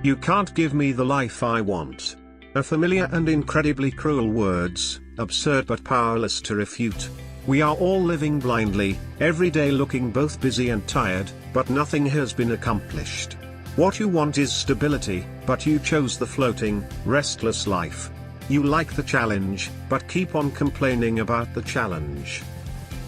You can't give me the life I want. A familiar and incredibly cruel words, absurd but powerless to refute. We are all living blindly, every day looking both busy and tired, but nothing has been accomplished. What you want is stability, but you chose the floating, restless life. You like the challenge, but keep on complaining about the challenge.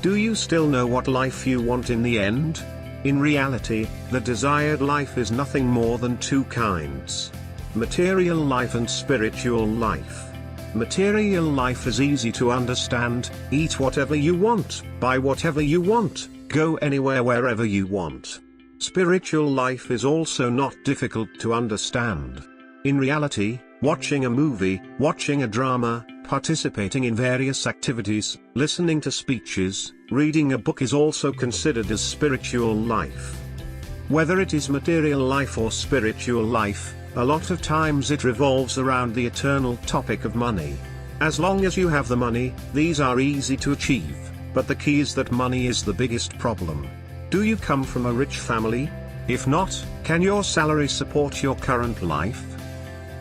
Do you still know what life you want in the end? In reality, the desired life is nothing more than two kinds: material life and spiritual life. Material life is easy to understand: eat whatever you want, buy whatever you want, go anywhere wherever you want. Spiritual life is also not difficult to understand. In reality, watching a movie, watching a drama, participating in various activities, listening to speeches, reading a book is also considered as spiritual life. Whether it is material life or spiritual life, a lot of times it revolves around the eternal topic of money. As long as you have the money, these are easy to achieve, but the key is that money is the biggest problem. Do you come from a rich family? If not, can your salary support your current life?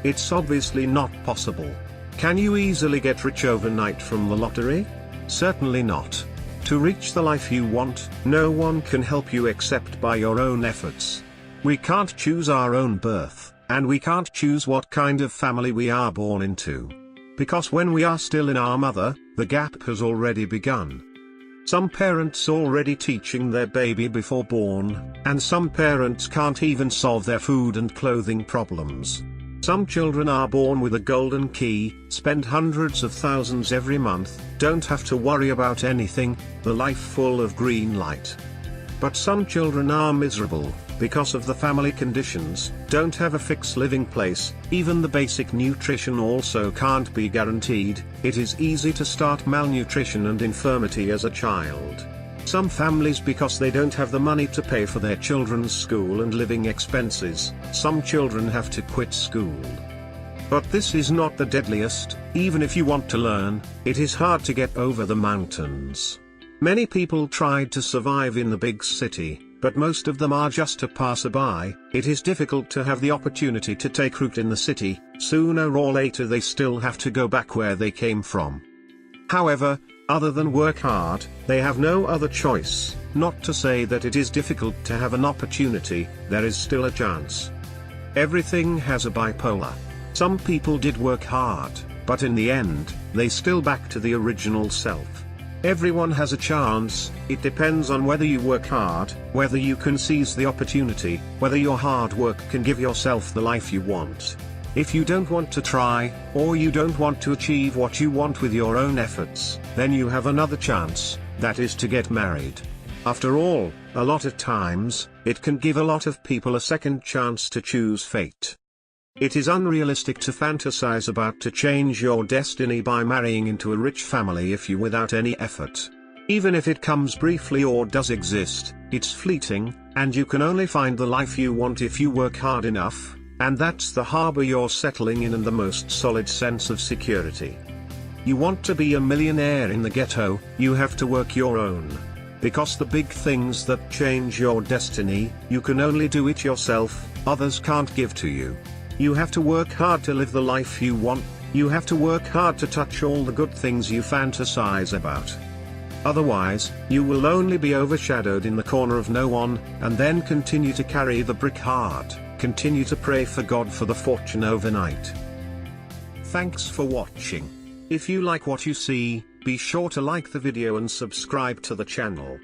It's obviously not possible. Can you easily get rich overnight from the lottery? Certainly not. To reach the life you want, no one can help you except by your own efforts. We can't choose our own birth, and we can't choose what kind of family we are born into. Because when we are still in our mother, the gap has already begun. Some parents already teaching their baby before born, and some parents can't even solve their food and clothing problems. Some children are born with a golden key, spend hundreds of thousands every month, don't have to worry about anything, the life full of green light. But some children are miserable, because of the family conditions, don't have a fixed living place, even the basic nutrition also can't be guaranteed. It is easy to start malnutrition and infirmity as a child. Some families, because they don't have the money to pay for their children's school and living expenses, some children have to quit school. But this is not the deadliest. Even if you want to learn, it is hard to get over the mountains. Many people tried to survive in the big city, but most of them are just a passerby. It is difficult to have the opportunity to take root in the city. Sooner or later they still have to go back where they came from. However, other than work hard, they have no other choice. Not to say that it is difficult to have an opportunity, there is still a chance. Everything has a bipolar. Some people did work hard, but in the end, they still back to the original self. Everyone has a chance. It depends on whether you work hard, whether you can seize the opportunity, whether your hard work can give yourself the life you want. If you don't want to try, or you don't want to achieve what you want with your own efforts, then you have another chance, that is to get married. After all, a lot of times, it can give a lot of people a second chance to choose fate. It is unrealistic to fantasize about to change your destiny by marrying into a rich family if you without any effort. Even if it comes briefly or does exist, it's fleeting, and you can only find the life you want if you work hard enough. And that's the harbor you're settling in and the most solid sense of security. You want to be a millionaire in the ghetto, you have to work your own. Because the big things that change your destiny, you can only do it yourself, others can't give to you. You have to work hard to live the life you want, you have to work hard to touch all the good things you fantasize about. Otherwise, you will only be overshadowed in the corner of no one, and then continue to carry the brick hard. Continue to pray for God for the fortune overnight. Thanks for watching. If you like what you see, be sure to like the video and subscribe to the channel.